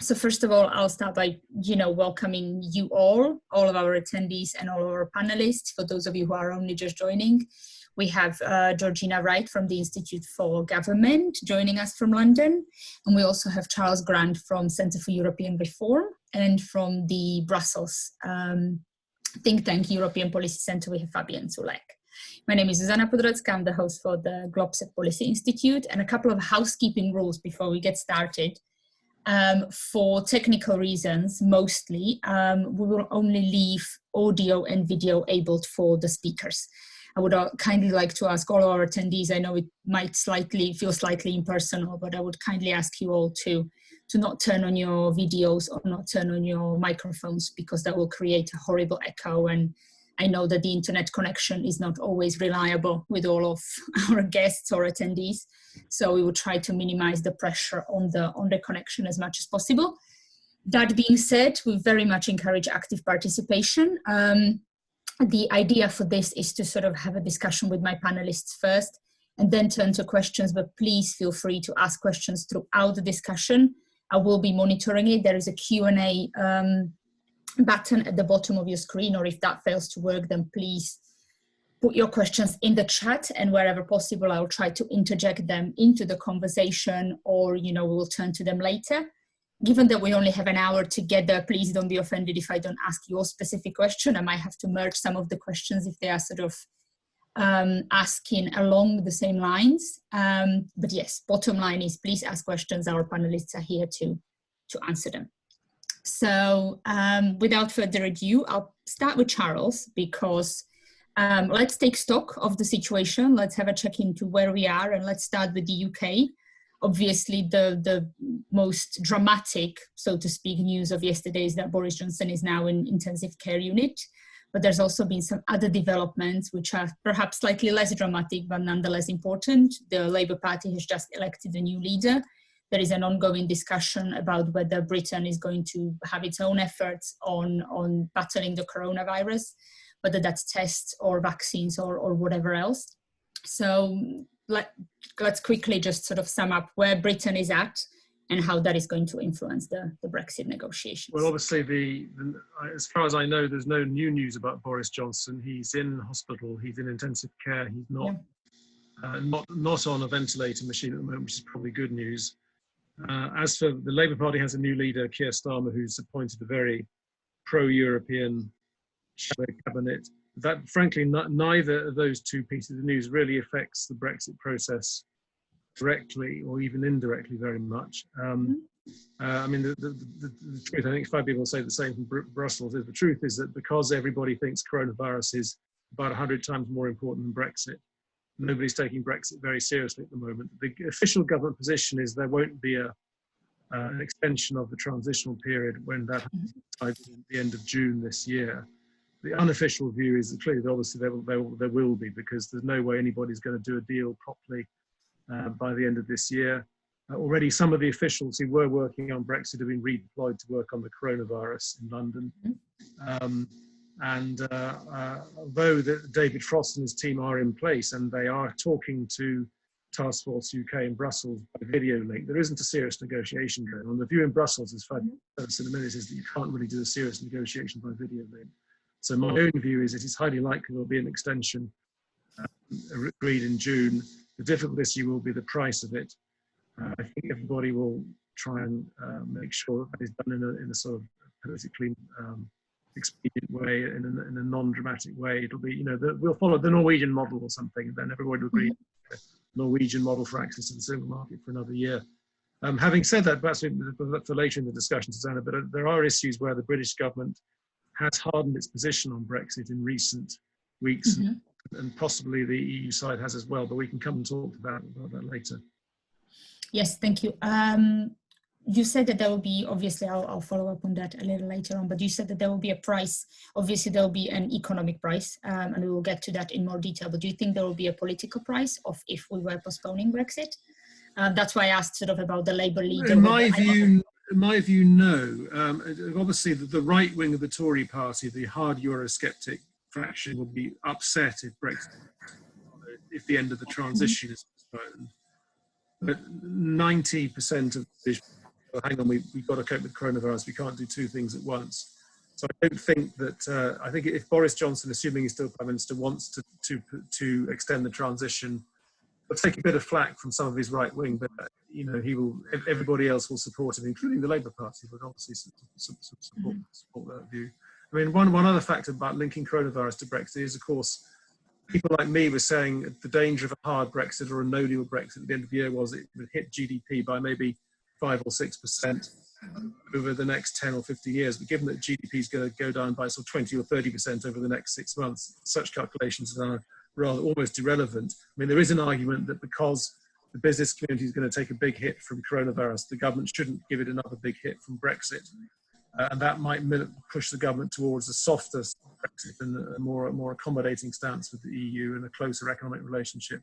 So first of all, I'll start by, welcoming you all of our attendees and all of our panelists. For those of you who are only just joining, we have Georgina Wright from the Institute for Government joining us from London. And we also have Charles Grant from Centre for European Reform, and from the Brussels think tank European Policy Centre, we have Fabian and Zuleeg. My name is Zuzana Podrecka. I'm the host for the Globsec Policy Institute, and a couple of housekeeping rules before we get started. For technical reasons, mostly, we will only leave audio and video enabled for the speakers. I would kindly like to ask all our attendees, I know it might feel slightly impersonal, but I would kindly ask you all to not turn on your videos or not turn on your microphones, because that will create a horrible echo. And I know that the internet connection is not always reliable with all of our guests or attendees. So we will try to minimize the pressure on the connection as much as possible. That being said, we very much encourage active participation. The idea for this is to sort of have a discussion with my panelists first and then turn to questions, but please feel free to ask questions throughout the discussion. I will be monitoring it. There is a Q&A button at the bottom of your screen, or if that fails to work, then please put your questions in the chat, and wherever possible, I'll try to interject them into the conversation, or, we will turn to them later. Given that we only have an hour together, please don't be offended if I don't ask your specific question. I might have to merge some of the questions if they are sort of asking along the same lines. But yes, bottom line is please ask questions. Our panelists are here to answer them. So without further ado, I'll start with Charles, because let's take stock of the situation. Let's have a check into where we are, and let's start with the UK. Obviously, the most dramatic, so to speak, news of yesterday is that Boris Johnson is now in intensive care unit. But there's also been some other developments which are perhaps slightly less dramatic, but nonetheless important. The Labour Party has just elected a new leader. There is an ongoing discussion about whether Britain is going to have its own efforts on battling the coronavirus, whether that's tests or vaccines or whatever else. So let's quickly just sort of sum up where Britain is at and how that is going to influence the Brexit negotiations. Well, obviously, as far as I know, there's no new news about Boris Johnson. He's in hospital. He's in intensive care. He's not on a ventilator machine at the moment, which is probably good news. As for the Labour Party, has a new leader, Keir Starmer, who's appointed a very pro-European shadow cabinet. That, frankly, neither of those two pieces of news really affects the Brexit process directly or even indirectly very much. I mean, the truth, I think Fabian will say the same from Brussels, is the truth is that because everybody thinks coronavirus is about 100 times more important than Brexit, nobody's taking Brexit very seriously at the moment. The official government position is there won't be an extension of the transitional period when that happens at the end of June this year. The unofficial view is that clearly, obviously, there will be, because there's no way anybody's going to do a deal properly by the end of this year. Already, some of the officials who were working on Brexit have been redeployed to work on the coronavirus in London. Although David Frost and his team are in place and they are talking to Task Force UK in Brussels by video link, there isn't a serious negotiation going on. The view in Brussels, as Fabian said in a minute, is that you can't really do a serious negotiation by video link. So my own view is it is highly likely there'll be an extension agreed in June. The difficult issue will be the price of it. I think everybody will try and make sure that is done in a sort of politically expedient way, in a non-dramatic way. It'll be, we'll follow the Norwegian model or something, and then everybody will agree on the Norwegian model for access to the single market for another year. Having said that, perhaps for later in the discussion, Susanna, but there are issues where the British government has hardened its position on Brexit in recent weeks, and possibly the EU side has as well, but we can come and talk about that later. Yes, thank you. You said that there will be, obviously, I'll follow up on that a little later on, but you said that there will be a price. Obviously, there will be an economic price, and we will get to that in more detail, but do you think there will be a political price of if we were postponing Brexit? That's why I asked sort of about the Labour leader. In my view, no. Obviously, the right wing of the Tory party, the hard Eurosceptic faction, will be upset if the end of the transition is postponed. But 90% of the well, hang on, we've got to cope with coronavirus. We can't do two things at once. So I don't think that, I think if Boris Johnson, assuming he's still Prime Minister, wants to extend the transition, he'll take a bit of flack from some of his right wing, but everybody else will support him, including the Labour Party, would obviously support that view. I mean, one other factor about linking coronavirus to Brexit is, of course, people like me were saying the danger of a hard Brexit or a no-deal Brexit at the end of the year was it would hit GDP by maybe 5 or 6% over the next 10 or 50 years. But given that GDP is going to go down by sort of 20 or 30% over the next 6 months, such calculations are rather almost irrelevant. I mean, there is an argument that because the business community is going to take a big hit from coronavirus, the government shouldn't give it another big hit from Brexit. And that might push the government towards a softer Brexit and a more accommodating stance with the EU and a closer economic relationship.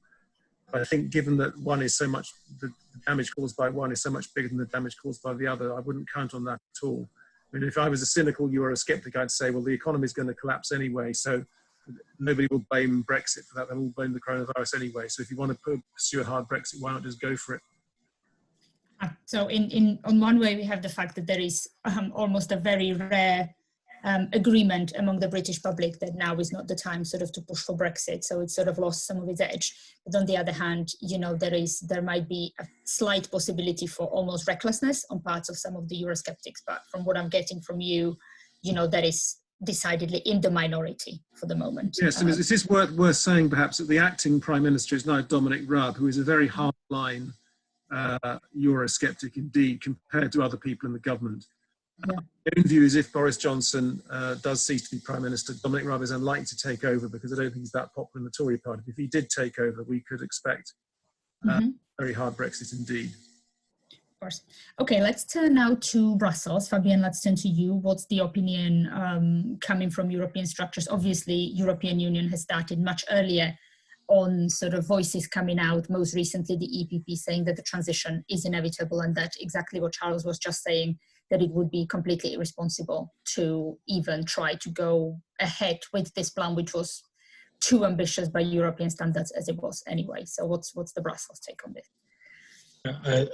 But I think given that one is so much, the damage caused by one is so much bigger than the damage caused by the other, I wouldn't count on that at all. I mean, if I was a cynical Eurosceptic, I'd say, well, the economy is going to collapse anyway, so nobody will blame Brexit for that. They'll all blame the coronavirus anyway. So if you want to pursue a hard Brexit, why not just go for it? So on one way, we have the fact that there is almost a very rare agreement among the British public that now is not the time sort of to push for Brexit. So it's sort of lost some of its edge. But on the other hand, there might be a slight possibility for almost recklessness on parts of some of the Eurosceptics. But from what I'm getting from you, that is decidedly in the minority for the moment. Yes, and it is worth saying perhaps that the acting Prime Minister is now Dominic Raab, who is a very hard-line Eurosceptic indeed compared to other people in the government. Yeah. My own view is if Boris Johnson does cease to be Prime Minister, Dominic Raab is unlikely to take over because I don't think he's that popular in the Tory party. If he did take over, we could expect very hard Brexit indeed. Of course. Okay, let's turn now to Brussels. Fabian, let's turn to you. What's the opinion coming from European structures? Obviously, European Union has started much earlier on sort of voices coming out, most recently the EPP saying that the transition is inevitable and that exactly what Charles was just saying, that it would be completely irresponsible to even try to go ahead with this plan, which was too ambitious by European standards as it was anyway. So what's the Brussels take on this?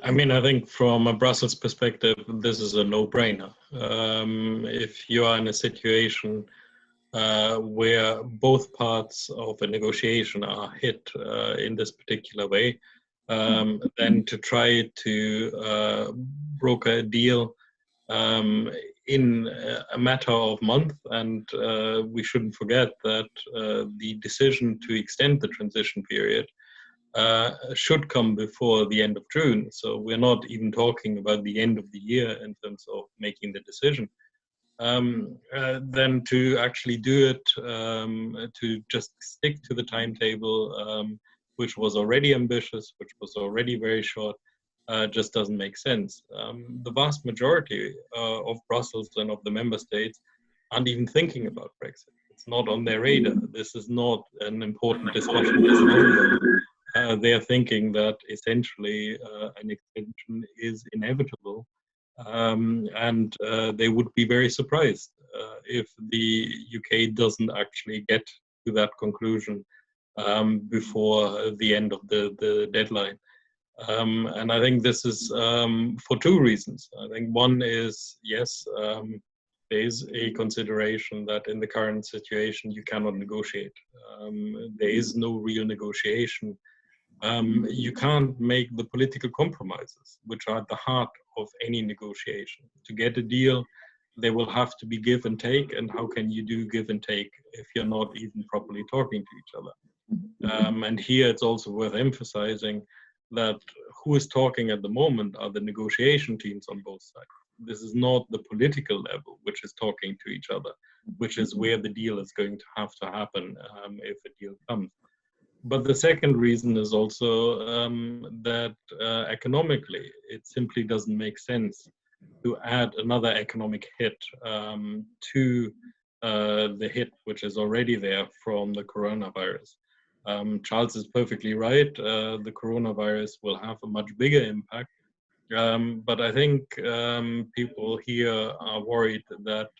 I mean, I think from a Brussels perspective, this is a no-brainer. If you are in a situation where both parts of a negotiation are hit in this particular way, then to try to broker a deal in a matter of months, and we shouldn't forget that the decision to extend the transition period should come before the end of June. So we're not even talking about the end of the year in terms of making the decision. Then to actually do it, to just stick to the timetable, which was already ambitious, which was already very short, just doesn't make sense. The vast majority of Brussels and of the member states aren't even thinking about Brexit. It's not on their radar. This is not an important discussion. They are thinking that essentially an extension is inevitable. And they would be very surprised if the UK doesn't actually get to that conclusion before the end of the deadline. And I think this is for two reasons. I think one is, yes, there is a consideration that in the current situation you cannot negotiate. There is no real negotiation. You can't make the political compromises, which are at the heart of any negotiation. To get a deal, there will have to be give and take, and how can you do give and take if you're not even properly talking to each other? And here it's also worth emphasizing that who is talking at the moment are the negotiation teams on both sides. This is not the political level which is talking to each other, which is where the deal is going to have to happen if a deal comes. But the second reason is also that economically, it simply doesn't make sense to add another economic hit to the hit which is already there from the coronavirus. Charles is perfectly right. The coronavirus will have a much bigger impact. But I think people here are worried that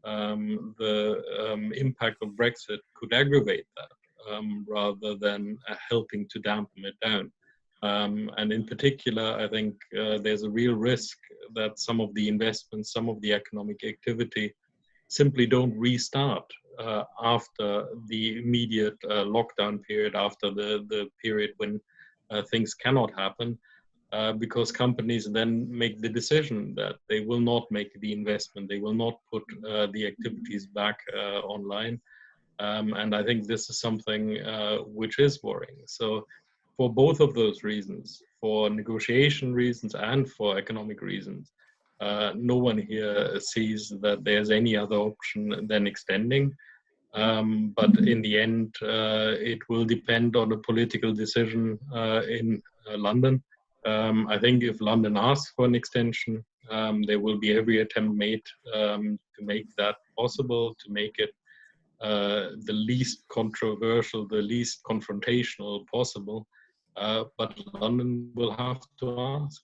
the impact of Brexit could aggravate that. Rather than helping to dampen it down. And in particular, I think there's a real risk that some of the investments, some of the economic activity simply don't restart after the immediate lockdown period, after the period when things cannot happen, because companies then make the decision that they will not make the investment, they will not put the activities back online. And I think this is something which is worrying. So for both of those reasons, for negotiation reasons and for economic reasons, no one here sees that there's any other option than extending. But in the end, it will depend on a political decision in London. I think if London asks for an extension, there will be every attempt made to make that possible, to make it the least controversial, the least confrontational possible. But London will have to ask.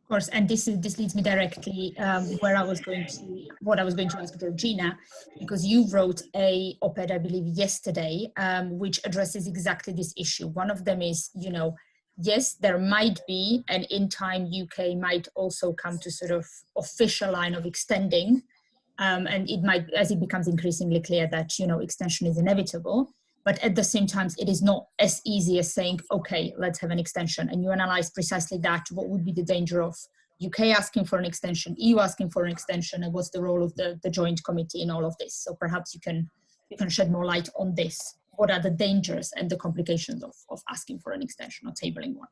Of course, and this leads me directly what I was going to ask Georgina, because you wrote a op-ed, I believe, yesterday, which addresses exactly this issue. One of them is, yes, there might be, and in time UK might also come to sort of official line of extending, and it might, as it becomes increasingly clear that extension is inevitable. But at the same time, it is not as easy as saying, okay, let's have an extension. And you analyze precisely that. What would be the danger of UK asking for an extension, EU asking for an extension, and what's the role of the joint committee in all of this? So perhaps you can shed more light on this. What are the dangers and the complications of asking for an extension or tabling one?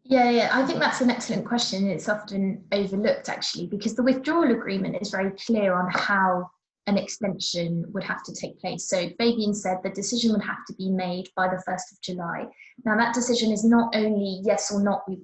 Yeah, I think that's an excellent question. It's often overlooked, actually, because the withdrawal agreement is very clear on how an extension would have to take place. So Fabian said the decision would have to be made by the 1st of July. Now that decision is not only yes or no we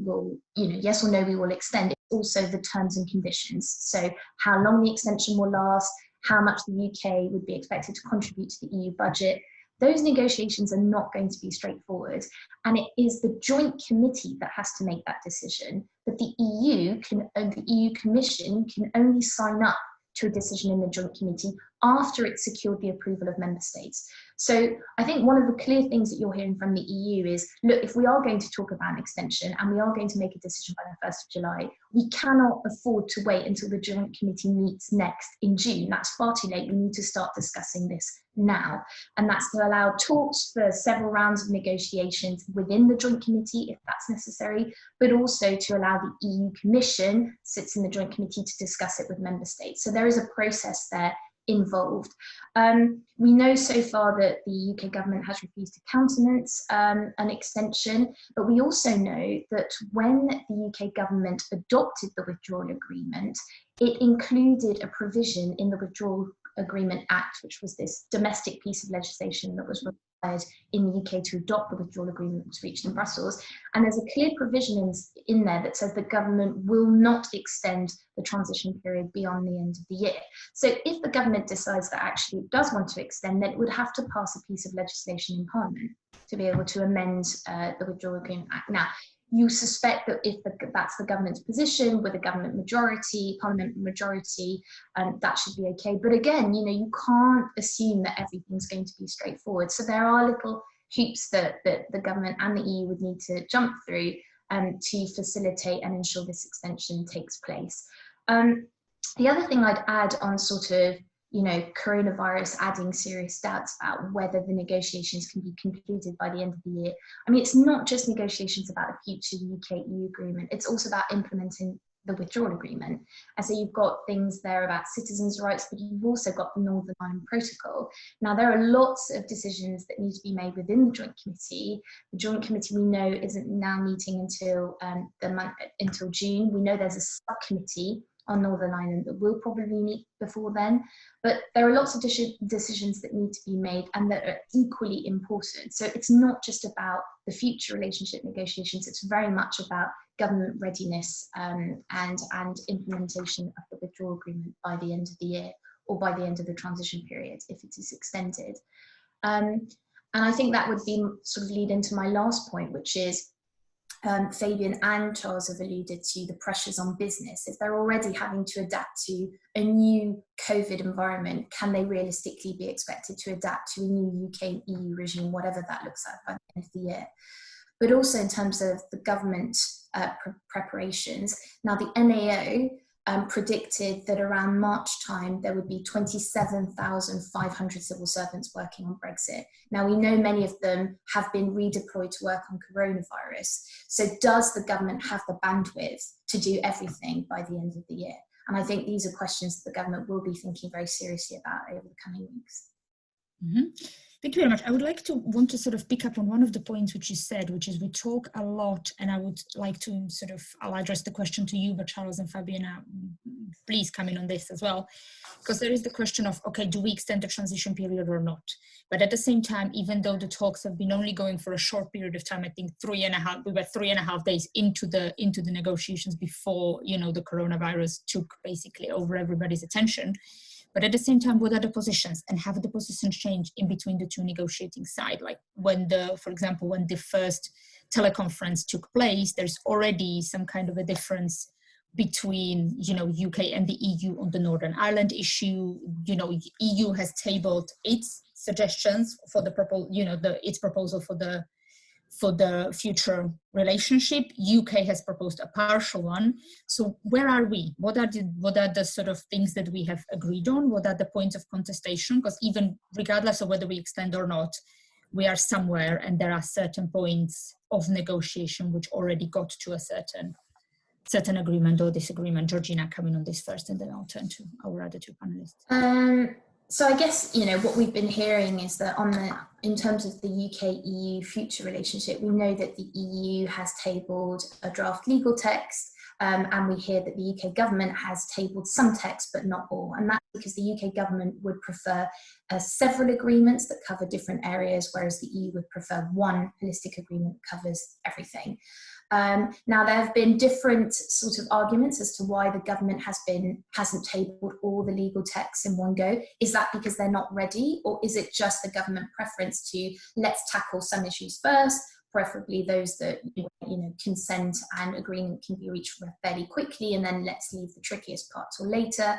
will extend, it's also the terms and conditions. So how long the extension will last, how much the UK would be expected to contribute to the EU budget. Those negotiations are not going to be straightforward, and it is the joint committee that has to make that decision. But the EU Commission can only sign up to a decision in the joint committee after it's secured the approval of member states. So I think one of the clear things that you're hearing from the EU is, look, if we are going to talk about an extension and we are going to make a decision by the 1st of July, we cannot afford to wait until the joint committee meets next in June. That's far too late. We need to start discussing this now. And that's to allow talks for several rounds of negotiations within the joint committee, if that's necessary, but also to allow the EU Commission sits in the joint committee to discuss it with member states. So there is a process there involved. We know so far that the UK government has refused to countenance an extension, but we also know that when the UK government adopted the withdrawal agreement, it included a provision in the Withdrawal Agreement Act, which was this domestic piece of legislation that was required in the UK to adopt the withdrawal agreement that was reached in Brussels. And there's a clear provision in there that says the government will not extend the transition period beyond the end of the year. So if the government decides that actually it does want to extend, then it would have to pass a piece of legislation in Parliament to be able to amend the Withdrawal Agreement Act. Now, you suspect that if that's the government's position with a government majority, parliament majority, that should be okay. But again, you can't assume that everything's going to be straightforward. So there are little hoops that the government and the EU would need to jump through to facilitate and ensure this extension takes place. The other thing I'd add on sort of, coronavirus adding serious doubts about whether the negotiations can be concluded by the end of the year. I mean, it's not just negotiations about the future UK-EU agreement, it's also about implementing the withdrawal agreement. And so you've got things there about citizens' rights, but you've also got the Northern Ireland Protocol. Now, there are lots of decisions that need to be made within the Joint Committee. The Joint Committee, we know, isn't now meeting until June. We know there's a subcommittee on Northern Ireland that will probably meet before then. But there are lots of decisions that need to be made and that are equally important. So it's not just about the future relationship negotiations, it's very much about government readiness and implementation of the withdrawal agreement by the end of the year or by the end of the transition period if it is extended. And I think that would be sort of lead into my last point, which is Fabian and Charles have alluded to the pressures on business. If they're already having to adapt to a new COVID environment, can they realistically be expected to adapt to a new UK EU regime, whatever that looks like by the end of the year? but also in terms of the government preparations. Now, the NAO predicted that around March time, there would be 27,500 civil servants working on Brexit. Now, we know many of them have been redeployed to work on coronavirus. So does the government have the bandwidth to do everything by the end of the year? And I think these are questions that the government will be thinking very seriously about over the coming weeks. Mm-hmm. Thank you very much. I would want to sort of pick up on one of the points which you said, which is we talk a lot, and I would like to I'll address the question to you, but Charles and Fabian, please come in on this as well, because there is the question of, okay, do we extend the transition period or not? But at the same time, even though the talks have been only going for a short period of time, I think we were 3.5 days into the negotiations before, the coronavirus took basically over everybody's attention. But at the same time, what are the positions, and have the positions changed in between the two negotiating sides? Like for example, when the first teleconference took place, there's already some kind of a difference between, UK and the EU on the Northern Ireland issue. EU has tabled its suggestions for the its proposal for the future relationship. UK has proposed a partial one. So where are we? What are the sort of things that we have agreed on? What are the points of contestation? Because even regardless of whether we extend or not, we are somewhere, and there are certain points of negotiation which already got to a certain agreement or disagreement. Georgina, coming on this first, and then I'll turn to our other two panelists. So I guess, what we've been hearing is that in terms of the UK-EU future relationship, we know that the EU has tabled a draft legal text, and we hear that the UK government has tabled some text, but not all. And that's because the UK government would prefer several agreements that cover different areas, whereas the EU would prefer one holistic agreement that covers everything. Now, there have been different sort of arguments as to why the government hasn't tabled all the legal texts in one go. Is that because they're not ready, or is it just the government preference to let's tackle some issues first, preferably those that consent and agreement can be reached fairly quickly, and then let's leave the trickiest part till later?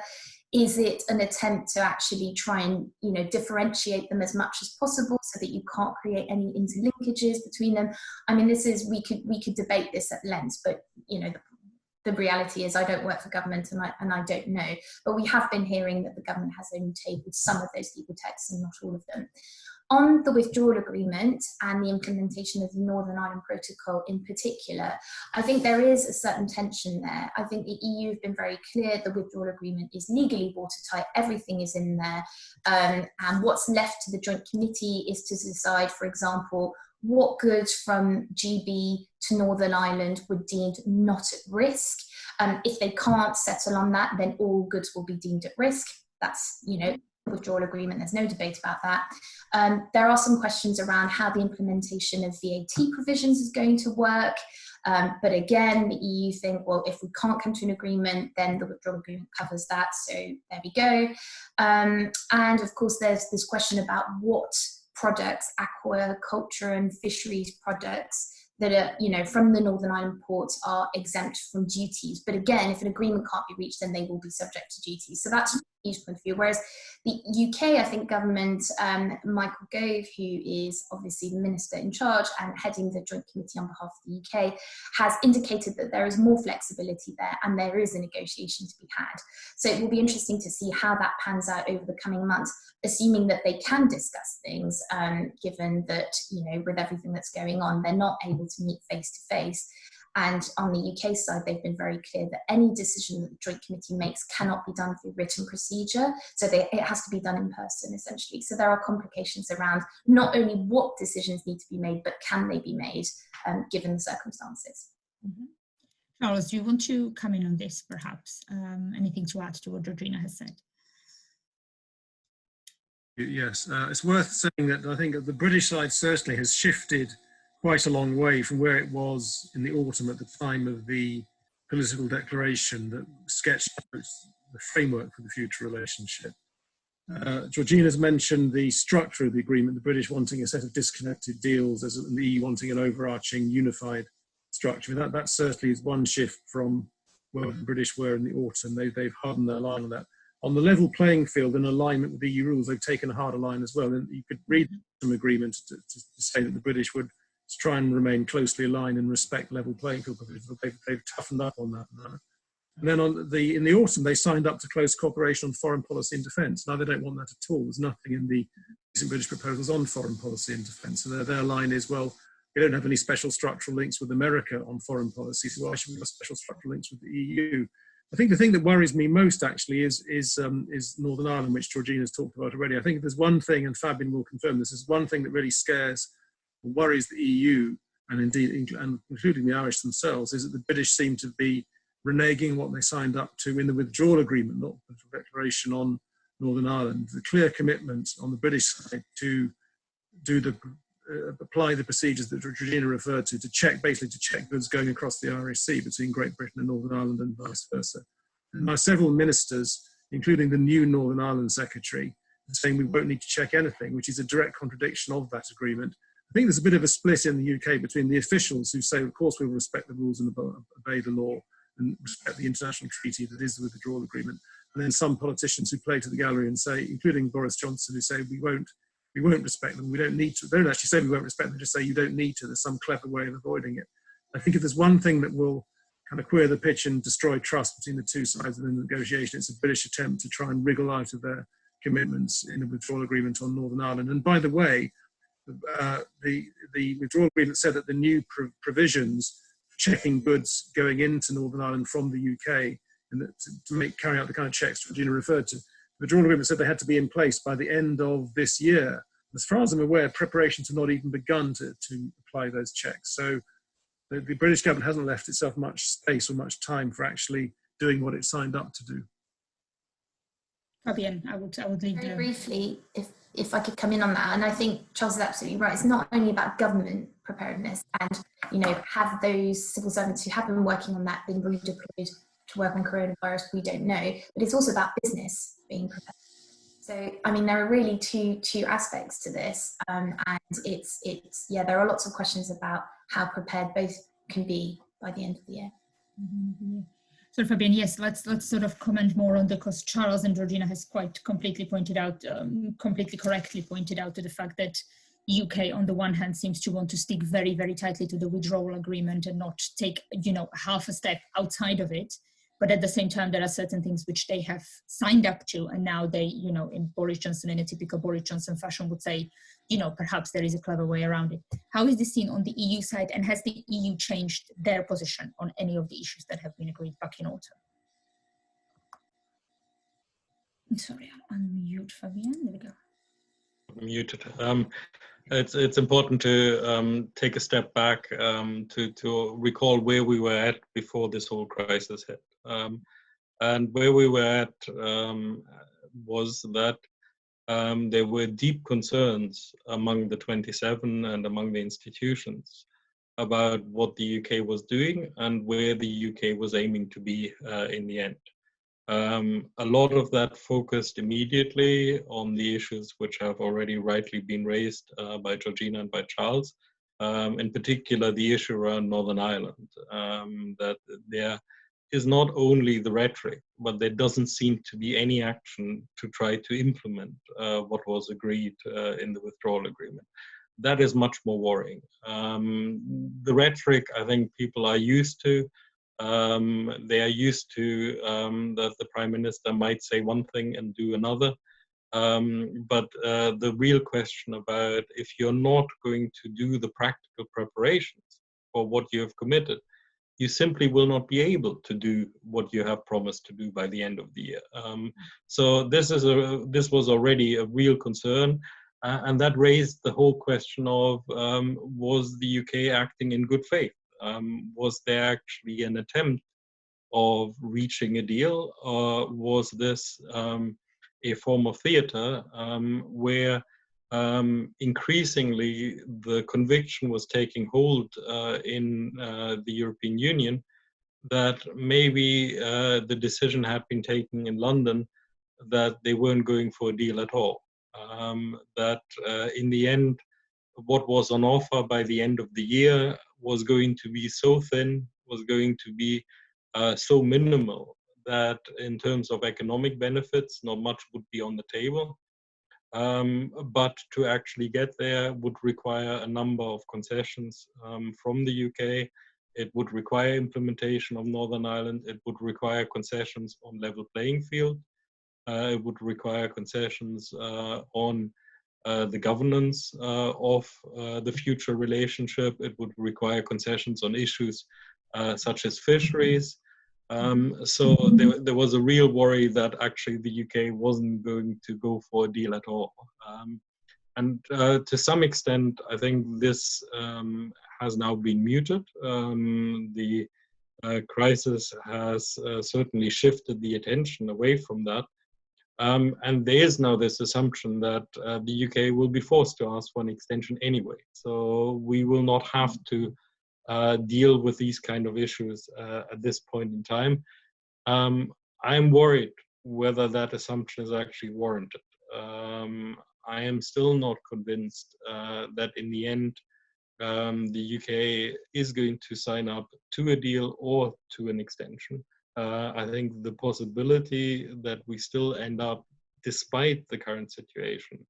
Is it an attempt to actually try and differentiate them as much as possible so that you can't create any interlinkages between them? I mean, we could debate this at length, but the reality is I don't work for government, and I don't know. But we have been hearing that the government has only tabled some of those legal texts and not all of them. On the withdrawal agreement and the implementation of the Northern Ireland Protocol in particular, I think there is a certain tension there. I think the EU have been very clear the withdrawal agreement is legally watertight, everything is in there, and what's left to the Joint Committee is to decide, for example, what goods from GB to Northern Ireland were deemed not at risk. If they can't settle on that, then all goods will be deemed at risk. That's, withdrawal agreement, there's no debate about that. There are some questions around how the implementation of VAT provisions is going to work. But again, the EU think, well, if we can't come to an agreement, then the withdrawal agreement covers that. So there we go. And of course, there's this question about what products, aquaculture and fisheries products that are, from the Northern Ireland ports are exempt from duties. But again, if an agreement can't be reached, then they will be subject to duties. So that's each point of view. Whereas the UK, I think government, Michael Gove, who is obviously the minister in charge and heading the Joint Committee on behalf of the UK, has indicated that there is more flexibility there and there is a negotiation to be had. So it will be interesting to see how that pans out over the coming months, assuming that they can discuss things, given that, with everything that's going on, they're not able to meet face to face. And on the UK side, they've been very clear that any decision that the Joint Committee makes cannot be done through written procedure. So it has to be done in person, essentially. So there are complications around not only what decisions need to be made, but can they be made, given the circumstances. Mm-hmm. Charles, do you want to come in on this, perhaps? Anything to add to what Georgina has said? Yes, it's worth saying that I think the British side certainly has shifted quite a long way from where it was in the autumn at the time of the political declaration that sketched out the framework for the future relationship. Georgina's mentioned the structure of the agreement, the British wanting a set of disconnected deals, and the EU wanting an overarching unified structure. That certainly is one shift from where the British were in the autumn. They've hardened their line on that. On the level playing field, in alignment with EU rules, they've taken a harder line as well. And you could read some agreement to say that the British would to try and remain closely aligned and respect level playing field provisions. They've toughened up on that now. And then in the autumn, they signed up to close cooperation on foreign policy and defence. Now they don't want that at all. There's nothing in the recent British proposals on foreign policy and defence. So their line is, well, we don't have any special structural links with America on foreign policy, so why should we have special structural links with the EU? I think the thing that worries me most actually is Northern Ireland, which Georgina's talked about already. I think if there's one thing, and Fabian will confirm this, is one thing that really scares or worries the EU, and indeed including the Irish themselves, is that the British seem to be reneging what they signed up to in the withdrawal agreement, not the declaration on Northern Ireland. The clear commitment on the British side to apply the procedures that Georgina referred to check goods going across the Irish Sea between Great Britain and Northern Ireland and vice versa. And now several ministers, including the new Northern Ireland Secretary, are saying we won't need to check anything, which is a direct contradiction of that agreement. I think there's a bit of a split in the UK between the officials who say, of course, we will respect the rules and obey the law and respect the international treaty that is the withdrawal agreement. And then some politicians who play to the gallery and say, including Boris Johnson, who say we won't respect them, we don't need to. They don't actually say we won't respect them, they just say you don't need to. There's some clever way of avoiding it. I think if there's one thing that will kind of queer the pitch and destroy trust between the two sides of the negotiation, it's a British attempt to try and wriggle out of their commitments in the withdrawal agreement on Northern Ireland. And by the way, the withdrawal agreement said that the new provisions checking goods going into Northern Ireland from the UK and to carry out the kind of checks Georgina referred to, the withdrawal agreement said they had to be in place by the end of this year. As far as I'm aware, preparations have not even begun to apply those checks. So the British government hasn't left itself much space or much time for actually doing what it signed up to do. Fabian, I would leave very briefly, if I could come in on that, and I think Charles is absolutely right. It's not only about government preparedness and, you know, have those civil servants who have been working on that been redeployed to work on coronavirus, we don't know, but it's also about business being prepared. So, I mean, there are really two aspects to this, and it's there are lots of questions about how prepared both can be by the end of the year. Mm-hmm. So Fabian, yes, let's sort of comment more on the, because Charles and Georgina has quite completely correctly pointed out to the fact that UK on the one hand seems to want to stick very, very tightly to the withdrawal agreement and not take, you know, half a step outside of it. But at the same time, there are certain things which they have signed up to, and now they, you know, in Boris Johnson, in a typical Boris Johnson fashion, would say, you know, perhaps there is a clever way around it. How is this seen on the EU side, and has the EU changed their position on any of the issues that have been agreed back in autumn? Sorry, I'll unmute Fabian. There we go. Muted. It's important to take a step back to recall where we were at before this whole crisis hit. And where we were at was that there were deep concerns among the 27 and among the institutions about what the UK was doing and where the UK was aiming to be in the end. A lot of that focused immediately on the issues which have already rightly been raised by Georgina and by Charles, in particular the issue around Northern Ireland, that there is not only the rhetoric, but there doesn't seem to be any action to try to implement what was agreed in the withdrawal agreement. That is much more worrying. The rhetoric, I think people are used to. They are used to that the Prime Minister might say one thing and do another. But the real question about if you're not going to do the practical preparations for what you have committed, you simply will not be able to do what you have promised to do by the end of the year. So this was already a real concern, and that raised the whole question of was the UK acting in good faith? Was there actually an attempt of reaching a deal, or was this a form of theater where increasingly the conviction was taking hold in the European Union that maybe the decision had been taken in London that they weren't going for a deal at all, that in the end what was on offer by the end of the year was going to be so thin, was going to be so minimal that in terms of economic benefits, not much would be on the table. But to actually get there would require a number of concessions from the UK. It would require implementation of Northern Ireland. It would require concessions on level playing field. It would require concessions on the governance of the future relationship. It would require concessions on issues such as fisheries. So there was a real worry that actually the UK wasn't going to go for a deal at all. And to some extent, I think this has now been muted. The crisis has certainly shifted the attention away from that. And there is now this assumption that the UK will be forced to ask for an extension anyway. So we will not have to deal with these kind of issues at this point in time. I'm worried whether that assumption is actually warranted. I am still not convinced that in the end the UK is going to sign up to a deal or to an extension. I think the possibility that we still end up, despite the current situation,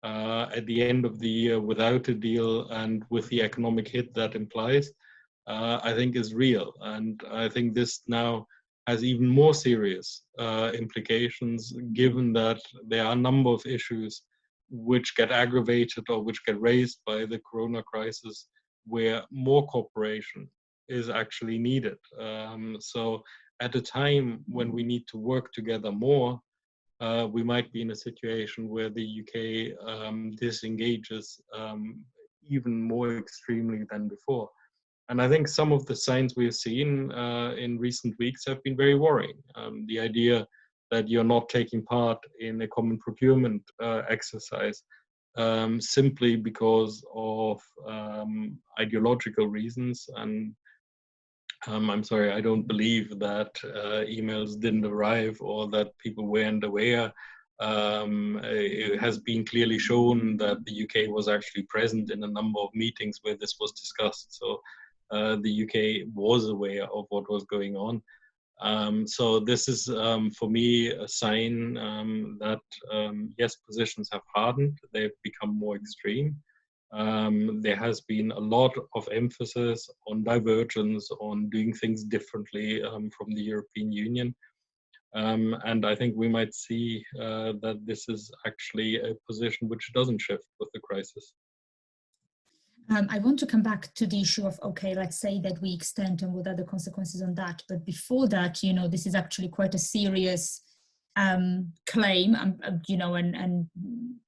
at the end of the year without a deal and with the economic hit that implies, I think is real. And I think this now has even more serious implications, given that there are a number of issues which get aggravated or which get raised by the corona crisis, where more cooperation is actually needed. So at a time when we need to work together more, we might be in a situation where the UK disengages even more extremely than before. And I think some of the signs we've seen in recent weeks have been very worrying. The idea that you're not taking part in a common procurement exercise simply because of ideological reasons. And I'm sorry, I don't believe that emails didn't arrive or that people weren't aware. It has been clearly shown that the UK was actually present in a number of meetings where this was discussed. So the UK was aware of what was going on. So this is, for me, a sign that, yes, positions have hardened. They've become more extreme. There has been a lot of emphasis on divergence, on doing things differently from the European Union. And I think we might see that this is actually a position which doesn't shift with the crisis. I want to come back to the issue of, okay, let's say that we extend and what are the consequences on that. But before that, you know, this is actually quite a serious claim, you know, and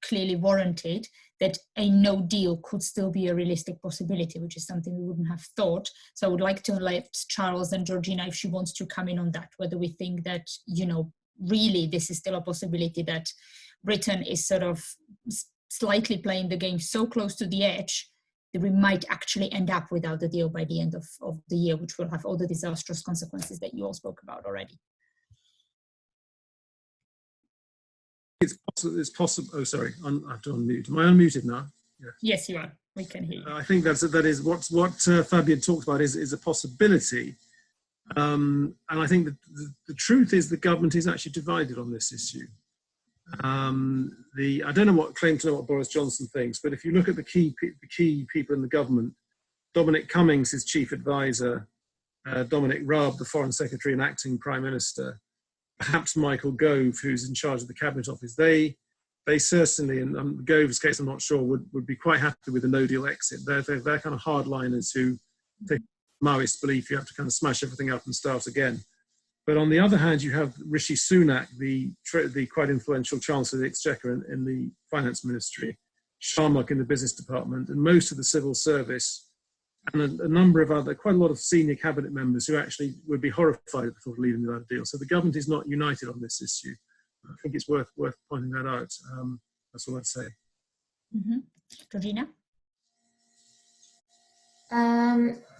clearly warranted, that a no deal could still be a realistic possibility, which is something we wouldn't have thought. So I would like to let Charles and Georgina, if she wants to come in on that, whether we think that, you know, really this is still a possibility that Britain is sort of slightly playing the game so close to the edge that we might actually end up without a deal by the end of the year, which will have all the disastrous consequences that you all spoke about already. It's possible. Oh, sorry, I have to unmute. Am I unmuted now? Yes, you are. We can hear you. I think that is what Fabian talked about is a possibility, and I think that the truth is the government is actually divided on this issue. I don't know what claim to know what Boris Johnson thinks, but if you look at the key people in the government, Dominic Cummings, his chief advisor, Dominic Raab, the Foreign Secretary and acting Prime Minister, perhaps Michael Gove, who's in charge of the Cabinet Office, they certainly, in Gove's case, I'm not sure, would be quite happy with a no-deal exit. They're kind of hardliners who take Maoist belief you have to kind of smash everything up and start again. But on the other hand, you have Rishi Sunak, the quite influential Chancellor of the Exchequer in the Finance Ministry, Sharmak in the Business Department, and most of the civil service, and a number of other, quite a lot of senior cabinet members who actually would be horrified at the thought of leaving without a deal. So the government is not united on this issue. I think it's worth pointing that out. That's all I'd say. Mm-hmm. Georgina?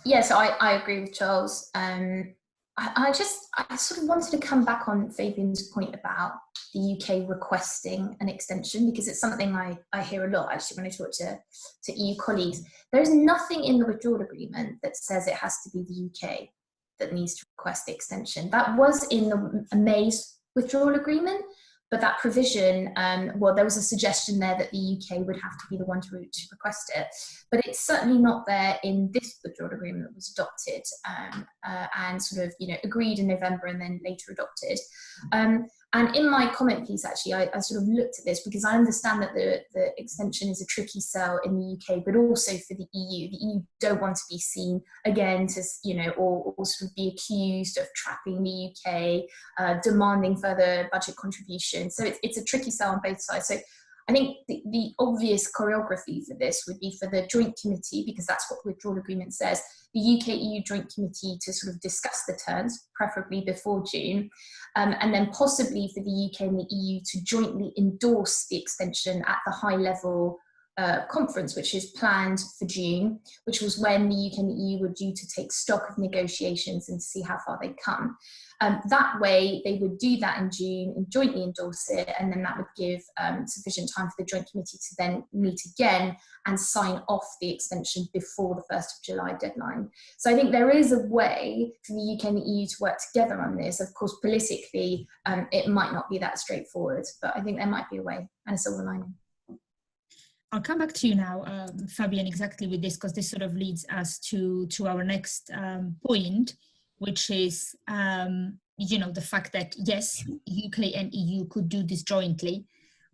Yes, I agree with Charles. I sort of wanted to come back on Fabian's point about the UK requesting an extension, because it's something I hear a lot actually when I talk to EU colleagues. There is nothing in the withdrawal agreement that says it has to be the UK that needs to request the extension. That was in the May's withdrawal agreement, But that provision, well, there was a suggestion there that the UK would have to be the one to request it. But it's certainly not there in this withdrawal agreement that was adopted and sort of, agreed in November and then later adopted. And in my comment piece, actually, I sort of looked at this because I understand that the extension is a tricky sell in the UK, but also for the EU. The EU don't want to be seen again to, or sort of be accused of trapping the UK, demanding further budget contributions. So it's a tricky sell on both sides. So I think the obvious choreography for this would be for the joint committee, because that's what the withdrawal agreement says, the UK-EU joint committee to sort of discuss the terms, preferably before June, and then possibly for the UK and the EU to jointly endorse the extension at the high-level conference, which is planned for June, which was when the UK and the EU were due to take stock of negotiations and see how far they come. That way, they would do that in June and jointly endorse it, and then that would give sufficient time for the joint committee to then meet again and sign off the extension before the 1st of July deadline. So I think there is a way for the UK and the EU to work together on this. Of course, politically, it might not be that straightforward, but I think there might be a way and a silver lining. I'll come back to you now, Fabian, exactly with this, because this sort of leads us to our next point, which is, the fact that, yes, UK and EU could do this jointly,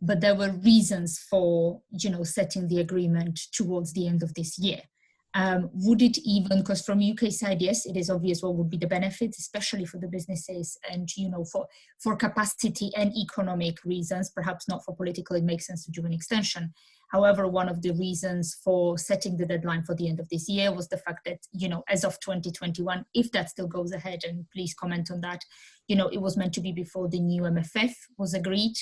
but there were reasons for, setting the agreement towards the end of this year. Would it even, because from UK side, yes, it is obvious what would be the benefits, especially for the businesses and, for capacity and economic reasons, perhaps not for political, it makes sense to do an extension. However, one of the reasons for setting the deadline for the end of this year was the fact that, as of 2021, if that still goes ahead, and please comment on that, it was meant to be before the new MFF was agreed.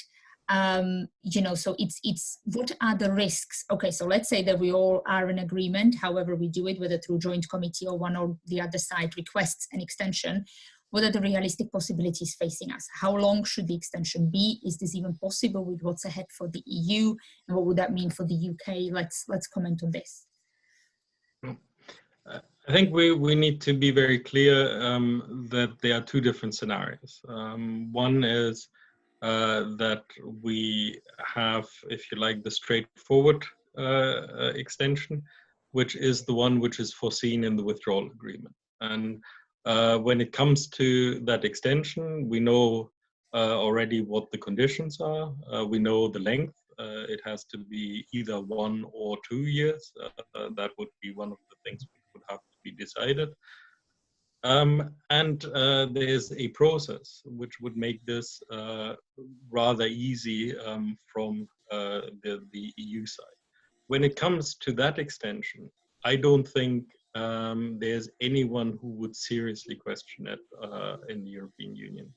So it's what are the risks? Okay, so let's say that we all are in agreement, however we do it, whether through joint committee or one or the other side requests an extension. What are the realistic possibilities facing us? How long should the extension be? Is this even possible with what's ahead for the EU? And what would that mean for the UK? Let's comment on this. I think we need to be very clear that there are two different scenarios. One is that we have, if you like, the straightforward extension, which is the one which is foreseen in the withdrawal agreement. And when it comes to that extension, we know already what the conditions are. We know the length. It has to be either 1 or 2 years. That would be one of the things which would have to be decided. And there's a process which would make this rather easy from the EU side. When it comes to that extension, I don't think there's anyone who would seriously question it in the European Union.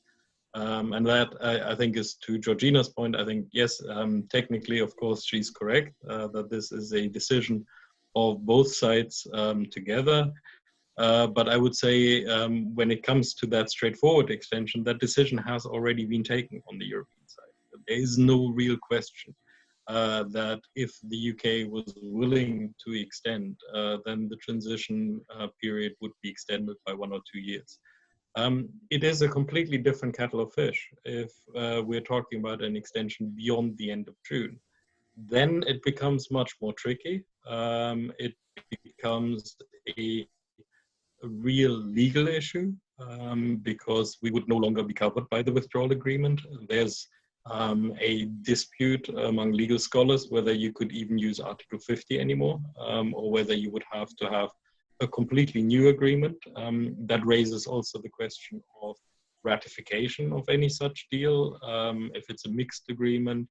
And that, I think, is to Georgina's point. I think, yes, technically, of course, she's correct, that this is a decision of both sides together. But I would say when it comes to that straightforward extension, that decision has already been taken on the European side. There is no real question that if the UK was willing to extend, then the transition period would be extended by 1 or 2 years. It is a completely different kettle of fish if we're talking about an extension beyond the end of June. Then it becomes much more tricky. It becomes a real legal issue because we would no longer be covered by the withdrawal agreement. There's a dispute among legal scholars whether you could even use Article 50 anymore, or whether you would have to have a completely new agreement. That raises also the question of ratification of any such deal. If it's a mixed agreement,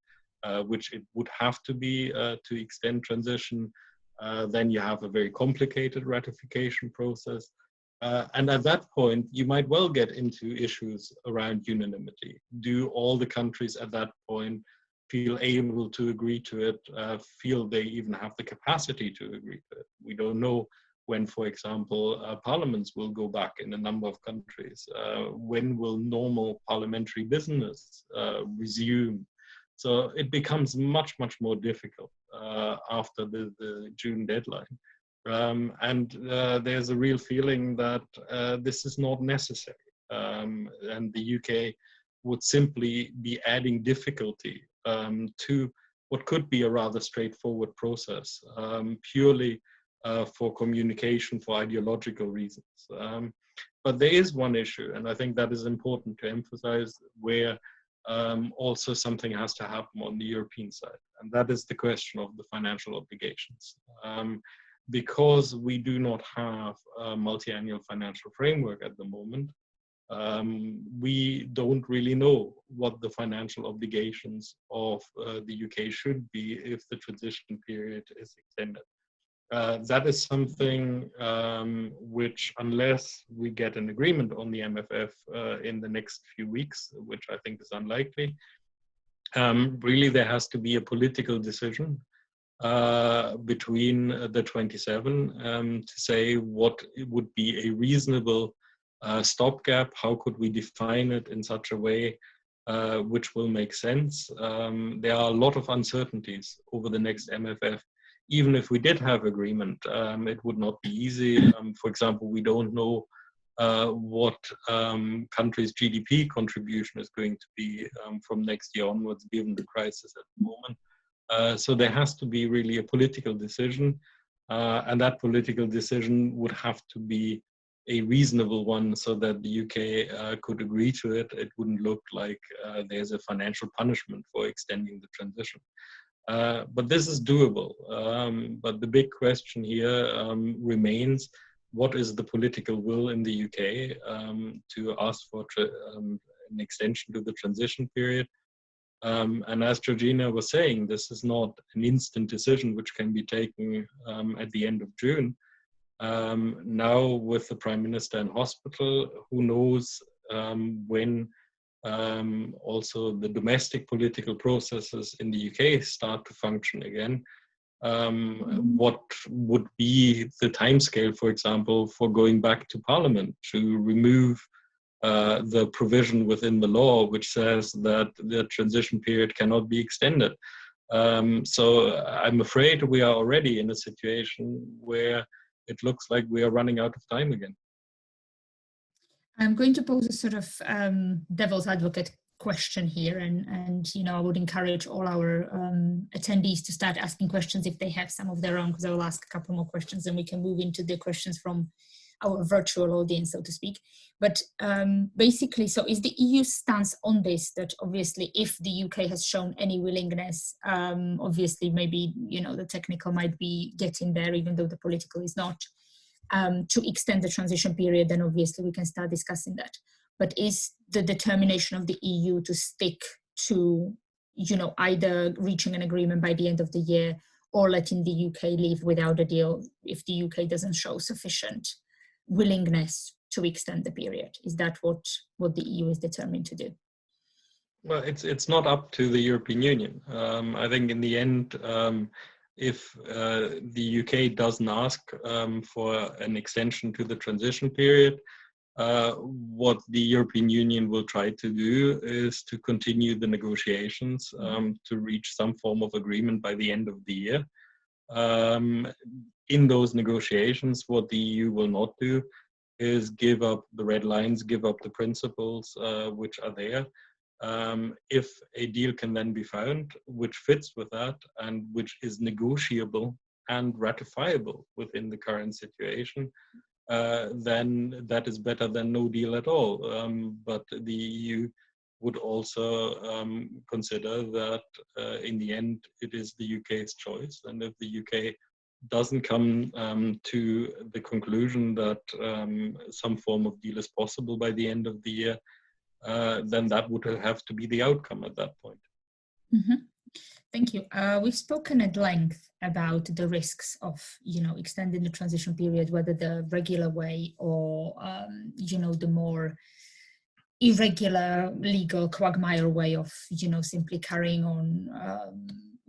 which it would have to be to extend transition, then you have a very complicated ratification process. And at that point, you might well get into issues around unanimity. Do all the countries at that point feel able to agree to it, feel they even have the capacity to agree to it? We don't know when, for example, parliaments will go back in a number of countries. When will normal parliamentary business resume? So it becomes much, much more difficult after the June deadline. And there's a real feeling that this is not necessary. And the UK would simply be adding difficulty to what could be a rather straightforward process, purely for communication, for ideological reasons. But there is one issue, and I think that is important to emphasize, where also something has to happen on the European side, and that is the question of the financial obligations. Because we do not have a multi-annual financial framework at the moment, we don't really know what the financial obligations of the UK should be if the transition period is extended. That is something which, unless we get an agreement on the MFF in the next few weeks, which I think is unlikely, really there has to be a political decision between the 27 to say what would be a reasonable stopgap. How could we define it in such a way which will make sense? There are a lot of uncertainties over the next MFF. Even if we did have agreement, it would not be easy. For example, we don't know what countries' GDP contribution is going to be from next year onwards, given the crisis at the moment. So there has to be really a political decision, and that political decision would have to be a reasonable one so that the UK could agree to it. It wouldn't look like there's a financial punishment for extending the transition. But this is doable. But the big question here remains, what is the political will in the UK to ask for an extension to the transition period? And as Georgina was saying, this is not an instant decision which can be taken at the end of June. Now with the Prime Minister in hospital, who knows when also the domestic political processes in the UK start to function again. What would be the timescale, for example, for going back to Parliament to remove the provision within the law which says that the transition period cannot be extended? So I'm afraid we are already in a situation where it looks like we are running out of time again. I'm going to pose a sort of devil's advocate question here, and you know, I would encourage all our attendees to start asking questions if they have some of their own, because I will ask a couple more questions and we can move into the questions from our virtual audience, so to speak. But basically, so is the EU stance on this that obviously if the UK has shown any willingness, obviously maybe, you know, the technical might be getting there even though the political is not, to extend the transition period, then obviously we can start discussing that. But is the determination of the EU to stick to, you know, either reaching an agreement by the end of the year or letting the UK leave without a deal if the UK doesn't show sufficient willingness to extend the period? Is that what the EU is determined to do? Well, it's not up to the European Union. I think in the end, if the UK doesn't ask for an extension to the transition period, what the European Union will try to do is to continue the negotiations to reach some form of agreement by the end of the year. In those negotiations, what the EU will not do is give up the red lines, give up the principles which are there. If a deal can then be found which fits with that and which is negotiable and ratifiable within the current situation, then that is better than no deal at all. But the EU would also consider that in the end it is the UK's choice, and if the UK doesn't come to the conclusion that some form of deal is possible by the end of the year, then that would have to be the outcome at that point. Mm-hmm. Thank you. We've spoken at length about the risks of, you know, extending the transition period, whether the regular way or, you know, the more irregular legal quagmire way of, you know, simply carrying on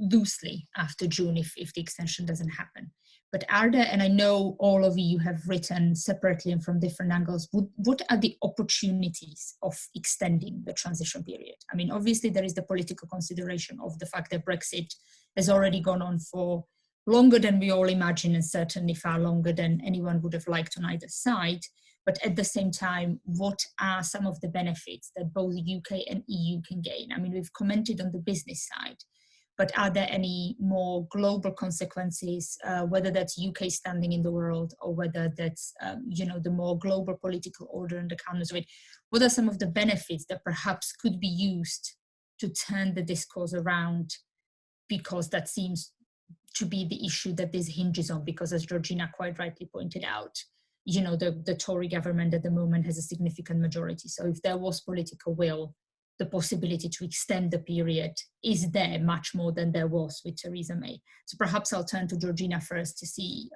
loosely after June if the extension doesn't happen. But are there, and I know all of you have written separately and from different angles, what are the opportunities of extending the transition period? I mean, obviously there is the political consideration of the fact that Brexit has already gone on for longer than we all imagine, and certainly far longer than anyone would have liked on either side. But at the same time, what are some of the benefits that both UK and EU can gain? I mean, we've commented on the business side, but are there any more global consequences, whether that's UK standing in the world or whether that's, the more global political order and the counters of it? What are some of the benefits that perhaps could be used to turn the discourse around? Because that seems to be the issue that this hinges on, because as Georgina quite rightly pointed out, the Tory government at the moment has a significant majority. So if there was political will, the possibility to extend the period is there much more than there was with Theresa May. So perhaps I'll turn to Georgina first to see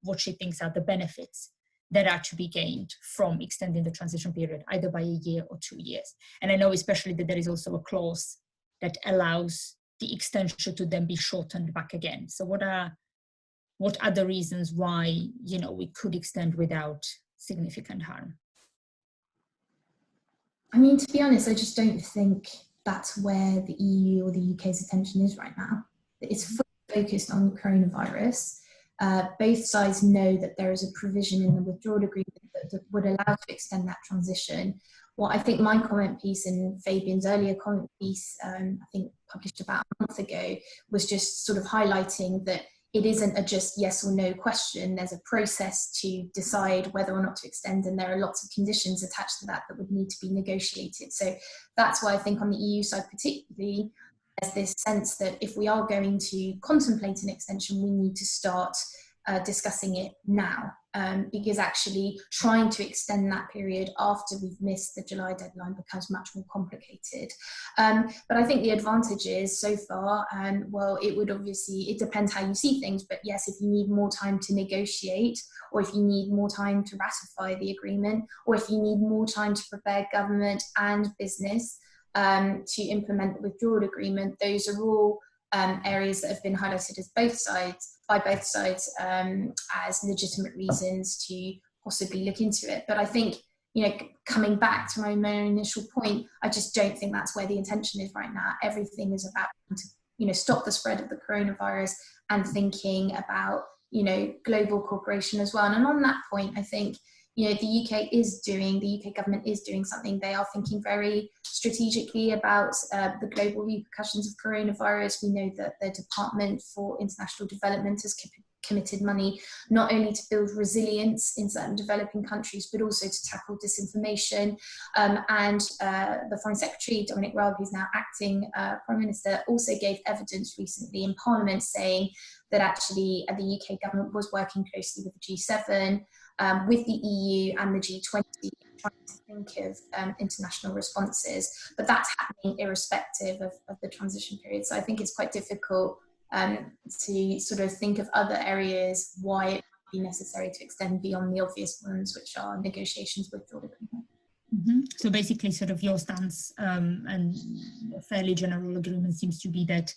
what she thinks are the benefits that are to be gained from extending the transition period, either by a year or 2 years. And I know especially that there is also a clause that allows the extension to then be shortened back again. So what are the reasons why, we could extend without significant harm? I mean, to be honest, I just don't think that's where the EU or the UK's attention is right now. It's fully focused on the coronavirus. Both sides know that there is a provision in the withdrawal agreement that would allow to extend that transition. What I think my comment piece and Fabian's earlier comment piece, I think published about a month ago, was just sort of highlighting that it isn't a just yes or no question. There's a process to decide whether or not to extend, and there are lots of conditions attached to that would need to be negotiated. So that's why I think on the EU side particularly, there's this sense that if we are going to contemplate an extension, we need to start discussing it now, because actually trying to extend that period after we've missed the July deadline becomes much more complicated. But I think the advantage is so far, and well, it depends how you see things, but yes, if you need more time to negotiate, or if you need more time to ratify the agreement, or if you need more time to prepare government and business to implement the withdrawal agreement, those are all areas that have been highlighted by both sides as legitimate reasons to possibly look into it. But I think, coming back to my initial point, I just don't think that's where the intention is right now. Everything is about to, stop the spread of the coronavirus and thinking about, global cooperation as well. And on that point, I think, the UK government is doing something. They are thinking very strategically about the global repercussions of coronavirus. We know that the Department for International Development has committed money not only to build resilience in certain developing countries, but also to tackle disinformation. And the Foreign Secretary, Dominic Raab, who's now acting Prime Minister, also gave evidence recently in Parliament saying that actually the UK government was working closely with the G7, with the EU and the G20, trying to think of international responses. But that's happening irrespective of the transition period. So I think it's quite difficult to sort of think of other areas why it might be necessary to extend beyond the obvious ones, which are negotiations with the agreement. Mm-hmm. So basically sort of your stance and a fairly general agreement seems to be that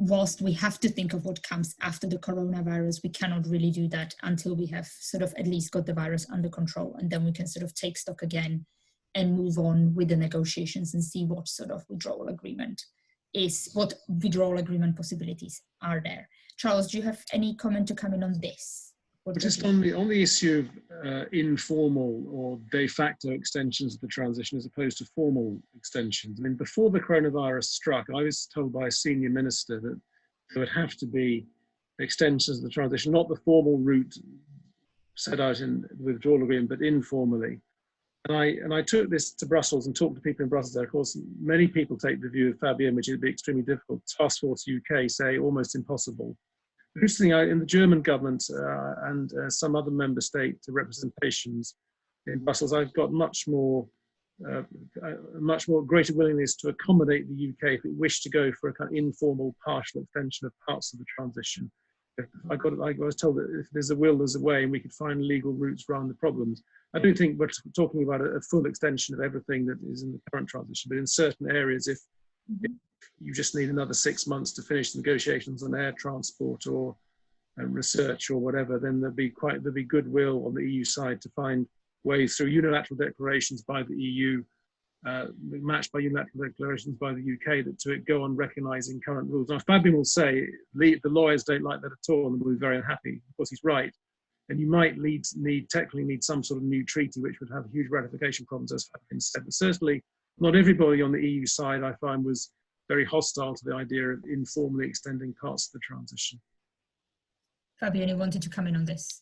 whilst we have to think of what comes after the coronavirus, we cannot really do that until we have sort of at least got the virus under control, and then we can sort of take stock again and move on with the negotiations and see what sort of withdrawal agreement possibilities are there. Charles, do you have any comment to come in on this? Just on the issue of informal or de facto extensions of the transition as opposed to formal extensions. I mean, before the coronavirus struck, I was told by a senior minister that there would have to be extensions of the transition, not the formal route set out in the withdrawal agreement, but informally. And I took this to Brussels and talked to people in Brussels there. Of course, many people take the view of Fabian, which would be extremely difficult. Task Force UK say almost impossible. Interestingly, in the German government and some other member state representations in Brussels, I've got much more greater willingness to accommodate the UK if it wished to go for a kind of informal partial extension of parts of the transition. I was told that if there's a will, there's a way, and we could find legal routes around the problems. I don't think we're talking about a full extension of everything that is in the current transition, but in certain areas, if you just need another 6 months to finish the negotiations on air transport or research or whatever, then there'd be goodwill on the EU side to find ways through unilateral declarations by the EU, matched by unilateral declarations by the UK, to go on recognising current rules. Now, Fabian will say the lawyers don't like that at all and will be very unhappy. Of course, he's right. then you might technically need some sort of new treaty, which would have huge ratification problems, as Fabian said. But certainly not everybody on the EU side, I find, was very hostile to the idea of informally extending parts of the transition. Fabian, you wanted to come in on this?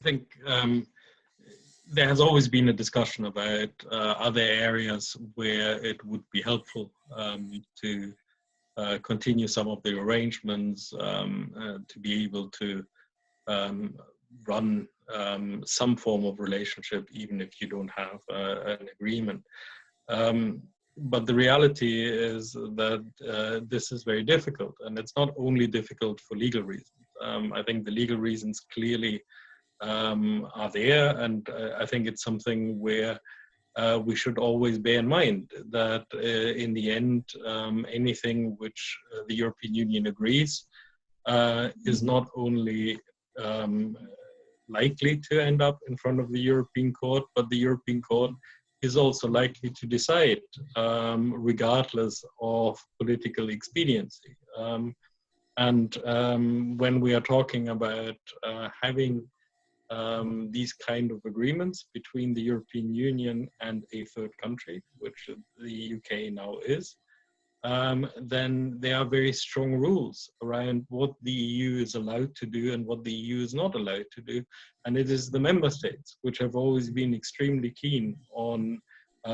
I think there has always been a discussion about other areas where it would be helpful to continue some of the arrangements, to be able to run some form of relationship, even if you don't have an agreement. But the reality is that this is very difficult, and it's not only difficult for legal reasons. I think the legal reasons clearly are there, and I think it's something where we should always bear in mind that in the end, anything which the European Union agrees is not only likely to end up in front of the European Court, but the European Court is also likely to decide, regardless of political expediency. And when we are talking about having these kind of agreements between the European Union and a third country, which the UK now is, then there are very strong rules around what the EU is allowed to do and what the EU is not allowed to do. And it is the member states which have always been extremely keen on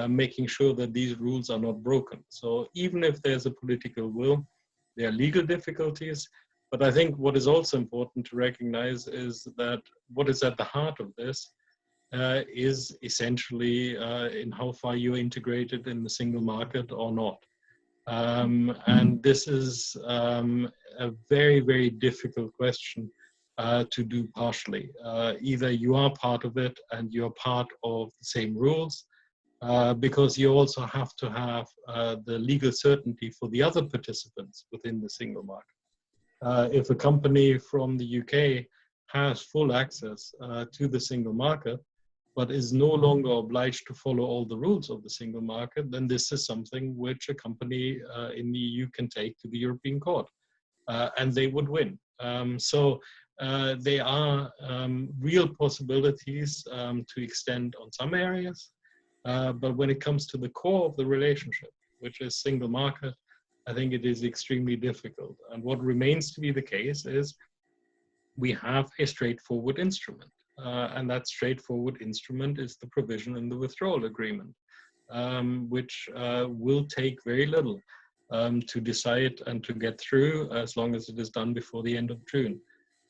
making sure that these rules are not broken. So even if there's a political will, there are legal difficulties. But I think what is also important to recognize is that what is at the heart of this is essentially in how far you're integrated in the single market or not. And this is a very, very difficult question to do partially. Either you are part of it and you're part of the same rules, because you also have to have the legal certainty for the other participants within the single market. If a company from the UK has full access to the single market, but is no longer obliged to follow all the rules of the single market, then this is something which a company in the EU can take to the European Court, and they would win. So there are real possibilities to extend on some areas, but when it comes to the core of the relationship, which is single market, I think it is extremely difficult. And what remains to be the case is we have a straightforward instrument. And that straightforward instrument is the provision in the withdrawal agreement, which will take very little to decide and to get through, as long as it is done before the end of June.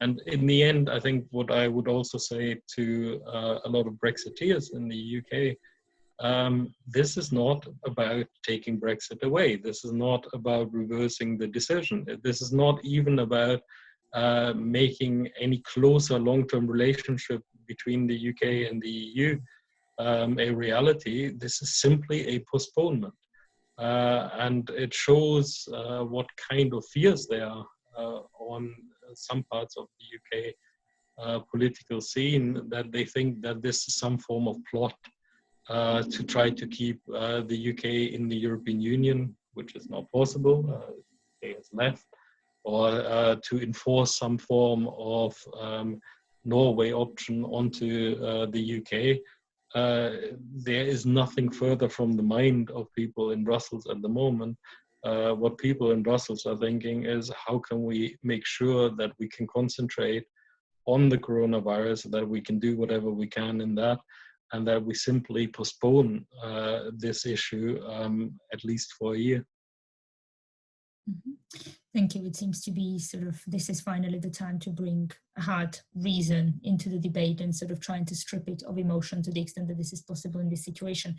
And in the end, I think what I would also say to a lot of Brexiteers in the UK, this is not about taking Brexit away. This is not about reversing the decision. This is not even about making any closer long-term relationship between the UK and the EU a reality. This is simply a postponement. And it shows what kind of fears there are on some parts of the UK political scene, that they think that this is some form of plot to try to keep the UK in the European Union, which is not possible. The UK has left. Or to enforce some form of Norway option onto the UK. There is nothing further from the mind of people in Brussels at the moment. What people in Brussels are thinking is, how can we make sure that we can concentrate on the coronavirus, that we can do whatever we can in that, and that we simply postpone this issue at least for a year. Mm-hmm. Thank you. It seems to be sort of, this is finally the time to bring hard reason into the debate and sort of trying to strip it of emotion to the extent that this is possible in this situation.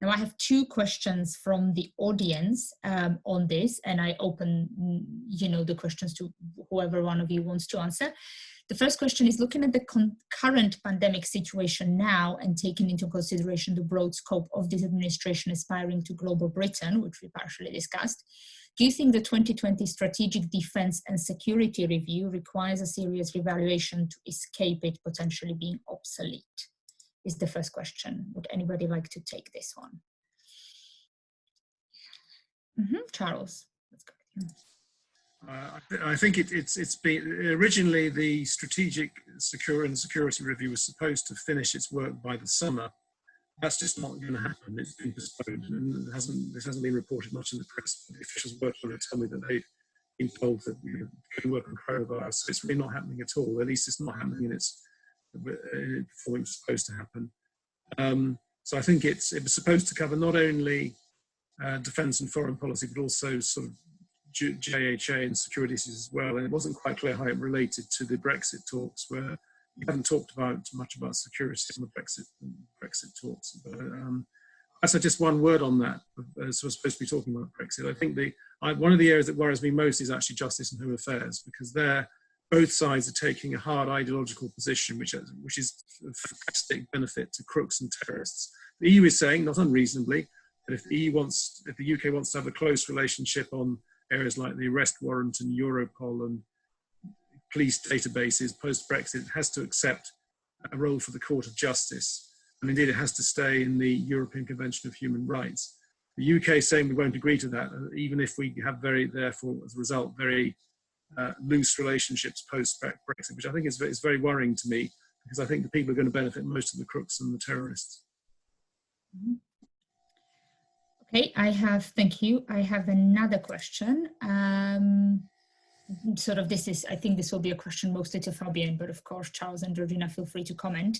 Now, I have two questions from the audience on this, and I open, the questions to whoever one of you wants to answer. The first question is, looking at the current pandemic situation now and taking into consideration the broad scope of this administration aspiring to global Britain, which we partially discussed, do you think the 2020 Strategic Defence and Security Review requires a serious revaluation to escape it potentially being obsolete? Is the first question. Would anybody like to take this one? Charles, let's go with you. I think it's been originally the strategic security review was supposed to finish its work by the summer. That's just not going to happen. It's been postponed, and this hasn't been reported much in the press. The officials working on it tell me that they've been told that we can work on coronavirus. So it's really not happening at all. At least it's not happening in its form it's supposed to happen. So I think it was supposed to cover not only defence and foreign policy, but also sort of JHA and securities as well. And it wasn't quite clear how it related to the Brexit talks, where we haven't talked much about security in the Brexit talks. But that's just one word on that. So we're supposed to be talking about Brexit. I think one of the areas that worries me most is actually justice and home affairs, because both sides are taking a hard ideological position, which is of fantastic benefit to crooks and terrorists. The EU is saying, not unreasonably, that if the UK wants to have a close relationship on areas like the arrest warrant and Europol and police databases post-Brexit, it has to accept a role for the Court of Justice. And indeed, it has to stay in the European Convention of Human Rights. The UK is saying we won't agree to that, even if we have therefore, as a result, very loose relationships post-Brexit, which I think is very worrying to me, because I think the people who are going to benefit most of the crooks and the terrorists. Okay, thank you. I have another question. I think this will be a question mostly to Fabian, but of course, Charles and Georgina, feel free to comment.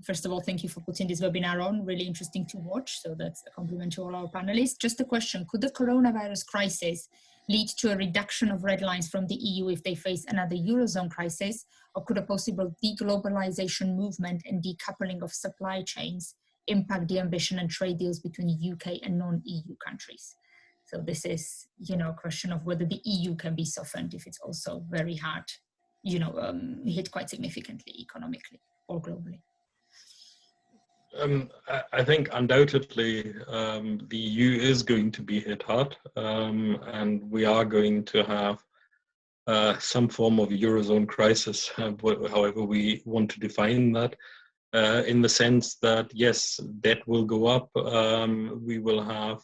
First of all, thank you for putting this webinar on, really interesting to watch. So that's a compliment to all our panelists. Just a question, could the coronavirus crisis lead to a reduction of red lines from the EU if they face another Eurozone crisis, or could a possible deglobalization movement and decoupling of supply chains impact the ambition and trade deals between UK and non-EU countries? So this is, a question of whether the EU can be softened if it's also very hard, hit quite significantly economically or globally. I think undoubtedly the EU is going to be hit hard, and we are going to have some form of Eurozone crisis, however we want to define that. In the sense that, yes, debt will go up. We will have,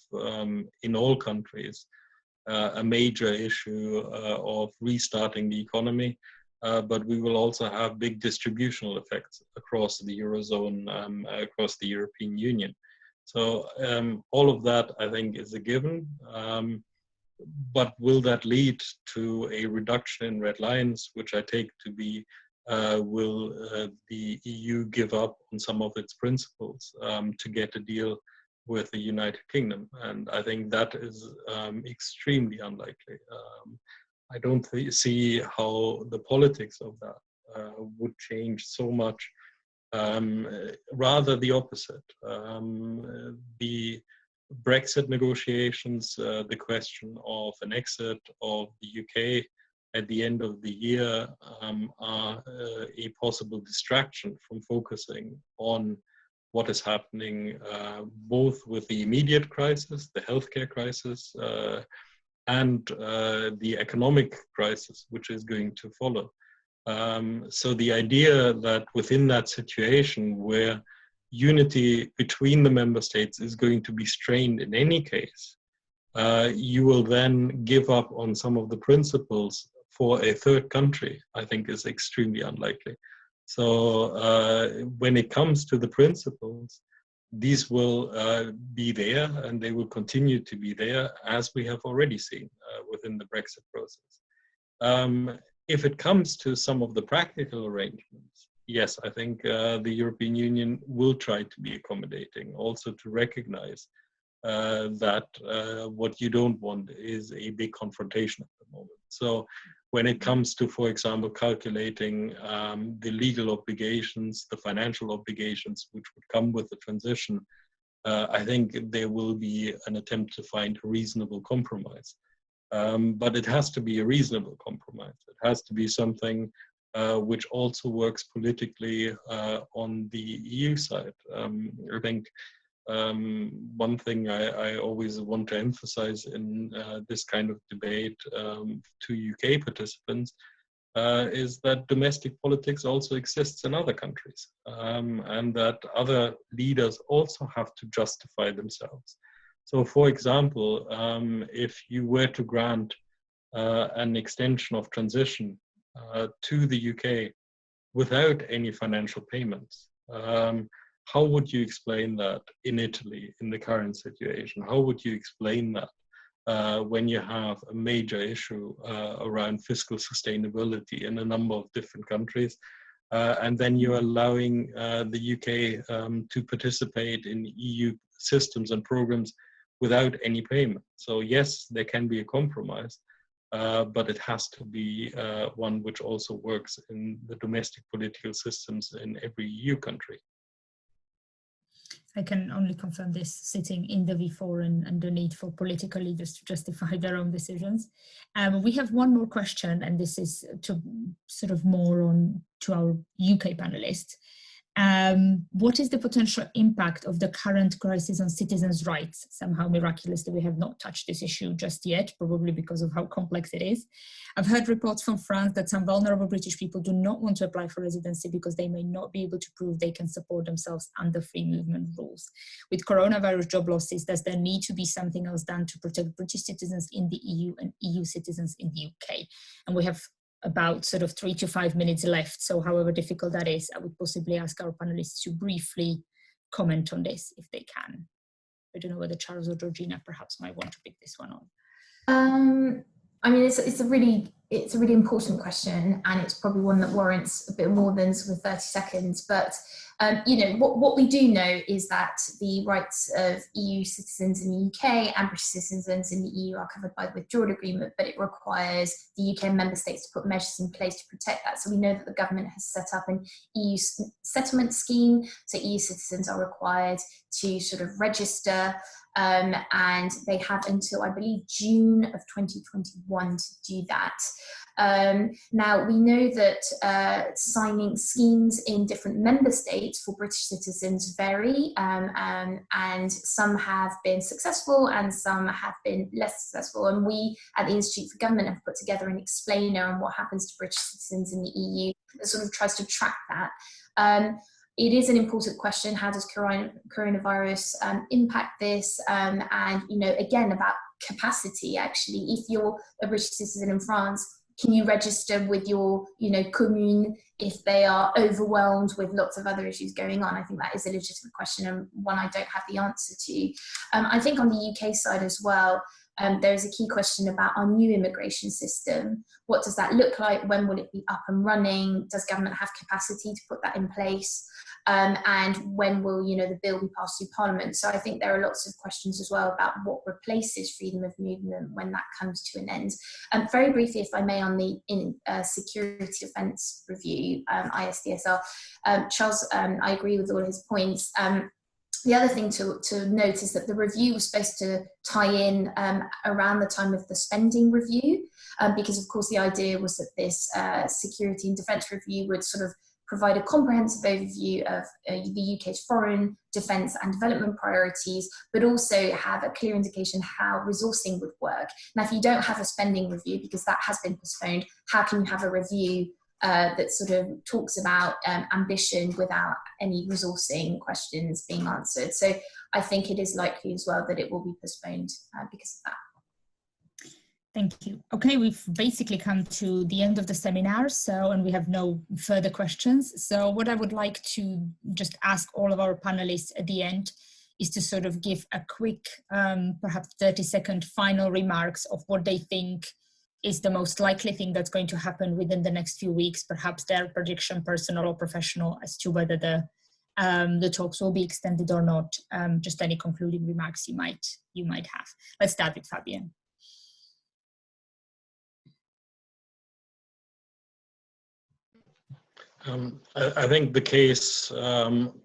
in all countries, a major issue of restarting the economy, but we will also have big distributional effects across the Eurozone, across the European Union. So all of that, I think, is a given. But will that lead to a reduction in red lines, which I take to be will the EU give up on some of its principles to get a deal with the United Kingdom? And I think that is extremely unlikely. I don't see how the politics of that would change so much. Rather the opposite. The Brexit negotiations, the question of an exit of the UK at the end of the year are a possible distraction from focusing on what is happening both with the immediate crisis, the healthcare crisis, and the economic crisis, which is going to follow. So the idea that within that situation where unity between the member states is going to be strained in any case, you will then give up on some of the principles for a third country, I think is extremely unlikely. So when it comes to the principles, these will be there and they will continue to be there, as we have already seen within the Brexit process. If it comes to some of the practical arrangements, yes, I think the European Union will try to be accommodating, also to recognize that what you don't want is a big confrontation at the moment. So when it comes to, for example, calculating the legal obligations, the financial obligations which would come with the transition, I think there will be an attempt to find a reasonable compromise. But it has to be a reasonable compromise. It has to be something which also works politically on the EU side. I think one thing I always want to emphasize in this kind of debate to UK participants is that domestic politics also exists in other countries, and that other leaders also have to justify themselves. So, for example, if you were to grant an extension of transition to the UK without any financial payments. How would you explain that in Italy in the current situation? How would you explain that when you have a major issue around fiscal sustainability in a number of different countries, and then you're allowing the UK to participate in EU systems and programs without any payment? So yes, there can be a compromise, but it has to be one which also works in the domestic political systems in every EU country. I can only confirm this, sitting in the V4 and the need for political leaders to justify their own decisions. We have one more question, and this is to sort of more on to our UK panelists. What is the potential impact of the current crisis on citizens' rights? Somehow, miraculously, we have not touched this issue just yet, probably because of how complex it is. I've heard reports from France that some vulnerable British people do not want to apply for residency because they may not be able to prove they can support themselves under free movement rules. With coronavirus job losses, does there need to be something else done to protect British citizens in the EU and EU citizens in the UK? And we have about sort of 3 to 5 minutes left. So however difficult that is, I would possibly ask our panelists to briefly comment on this if they can. I don't know whether Charles or Georgina perhaps might want to pick this one up. I mean, it's a really important question, and it's probably one that warrants a bit more than sort of 30 seconds. But you know, what we do know is that the rights of EU citizens in the UK and British citizens in the EU are covered by the withdrawal agreement, but it requires the UK member states to put measures in place to protect that. So we know that the government has set up an EU settlement scheme, so EU citizens are required to sort of register, and they have until, I believe, June of 2021 to do that. Now, we know that signing schemes in different member states for British citizens vary, and some have been successful and some have been less successful. And we at the Institute for Government have put together an explainer on what happens to British citizens in the EU that sort of tries to track that. It is an important question. How does coronavirus impact this? And, you know, again, about capacity, actually. If you're a British citizen in France, can you register with your, you know, commune if they are overwhelmed with lots of other issues going on? I think that is a legitimate question, and one I don't have the answer to. I think on the UK side as well, there is a key question about our new immigration system. What does that look like? When will it be up and running? Does government have capacity to put that in place? And when will, you know, the bill be passed through Parliament? So I think there are lots of questions as well about what replaces freedom of movement when that comes to an end. Very briefly, if I may, on the Security Defence Review, ISDSR, Charles, I agree with all his points. The other thing to note is that the review was supposed to tie in around the time of the spending review, because of course the idea was that this Security and Defence Review would sort of provide a comprehensive overview of the UK's foreign, defence and development priorities, but also have a clear indication how resourcing would work. Now, if you don't have a spending review, because that has been postponed, how can you have a review that sort of talks about ambition without any resourcing questions being answered? So I think it is likely as well that it will be postponed because of that. Thank you. Okay, we've basically come to the end of the seminar, and we have no further questions. So what I would like to just ask all of our panelists at the end is to sort of give a quick, perhaps 30-second final remarks of what they think is the most likely thing that's going to happen within the next few weeks, perhaps their prediction, personal or professional, as to whether the talks will be extended or not. Just any concluding remarks you might have. Let's start with Fabian. I think the case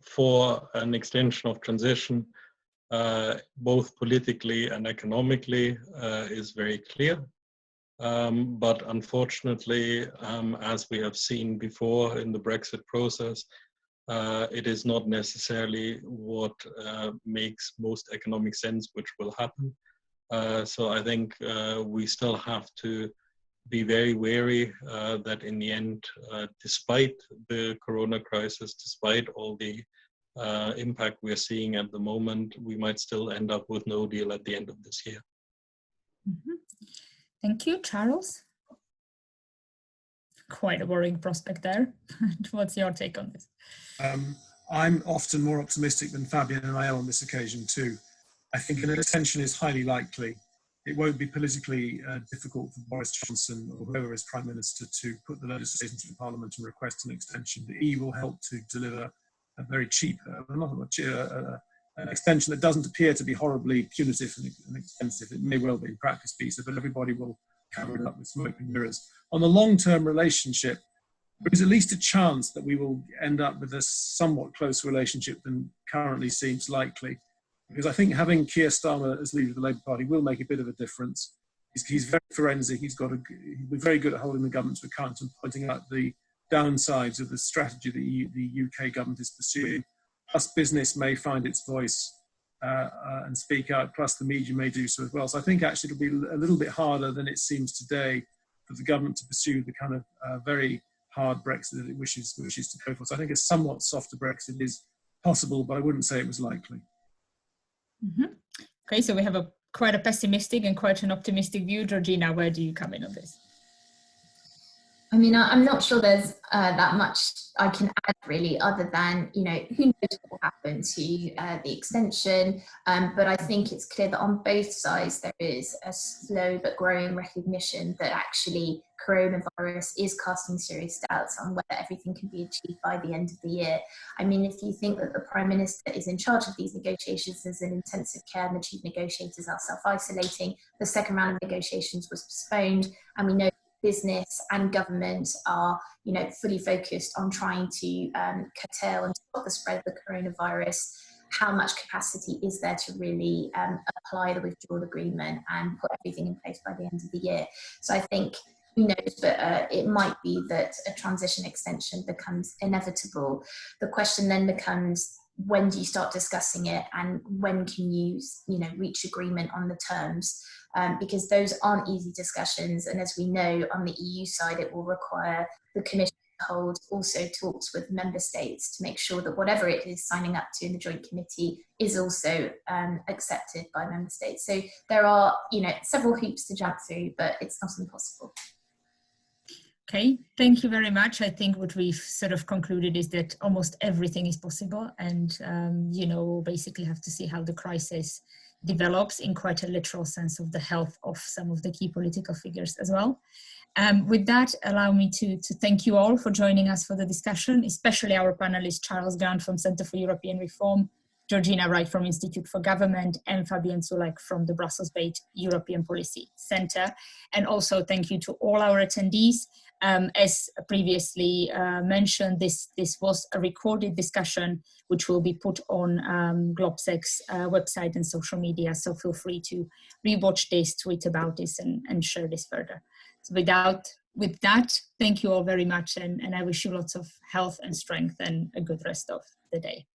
for an extension of transition, both politically and economically, is very clear. But unfortunately, as we have seen before in the Brexit process, it is not necessarily what makes most economic sense, which will happen. So I think we still have to be very wary that in the end, despite the corona crisis, despite all the impact we're seeing at the moment, we might still end up with no deal at the end of this year. Mm-hmm. Thank you, Charles. Quite a worrying prospect there. What's your take on this? I'm often more optimistic than Fabian, and I am on this occasion too. I think an extension is highly likely. It won't be politically difficult for Boris Johnson or whoever is Prime Minister to put the legislation to Parliament and request an extension. The EU will help to deliver a very cheap, an extension that doesn't appear to be horribly punitive and expensive. It may well be in practice be so, but everybody will cover it up with smoke and mirrors. On the long-term relationship, there is at least a chance that we will end up with a somewhat closer relationship than currently seems likely. Because I think having Keir Starmer as leader of the Labour Party will make a bit of a difference. He's very forensic. He'll be very good at holding the government to account and pointing out the downsides of the strategy that the UK government is pursuing. Plus, business may find its voice and speak out. Plus, the media may do so as well. So I think actually it'll be a little bit harder than it seems today for the government to pursue the kind of very hard Brexit that it wishes to go for. So I think a somewhat softer Brexit is possible, but I wouldn't say it was likely. Mm-hmm. Okay, so we have quite a pessimistic and quite an optimistic view. Georgina, where do you come in on this? I mean, I'm not sure there's that much I can add really, other than, you know, who knows what will happen to the extension. But I think it's clear that on both sides there is a slow but growing recognition that actually coronavirus is casting serious doubts on whether everything can be achieved by the end of the year. I mean, if you think that the Prime Minister is in charge of these negotiations as in intensive care and the chief negotiators are self-isolating, the second round of negotiations was postponed, and we know business and government are, you know, fully focused on trying to curtail and stop the spread of the coronavirus. How much capacity is there to really apply the withdrawal agreement and put everything in place by the end of the year? So I think, who knows, but it might be that a transition extension becomes inevitable. The question then becomes, when do you start discussing it, and when can you, reach agreement on the terms? Because those aren't easy discussions, and as we know, on the EU side, it will require the Commission to hold also talks with member states to make sure that whatever it is signing up to in the Joint Committee is also accepted by member states. So there are, several hoops to jump through, but it's not impossible. Okay, thank you very much. I think what we've sort of concluded is that almost everything is possible, and we'll basically have to see how the crisis develops in quite a literal sense of the health of some of the key political figures as well. With that, allow me to thank you all for joining us for the discussion, especially our panelists, Charles Grant from Centre for European Reform, Georgina Wright from Institute for Government, and Fabian Zuleeg from the Brussels-based European Policy Centre. And also thank you to all our attendees. As previously mentioned, this was a recorded discussion which will be put on GlobSec's website and social media, so feel free to rewatch this, tweet about this, and share this further. So with that, thank you all very much, and I wish you lots of health and strength and a good rest of the day.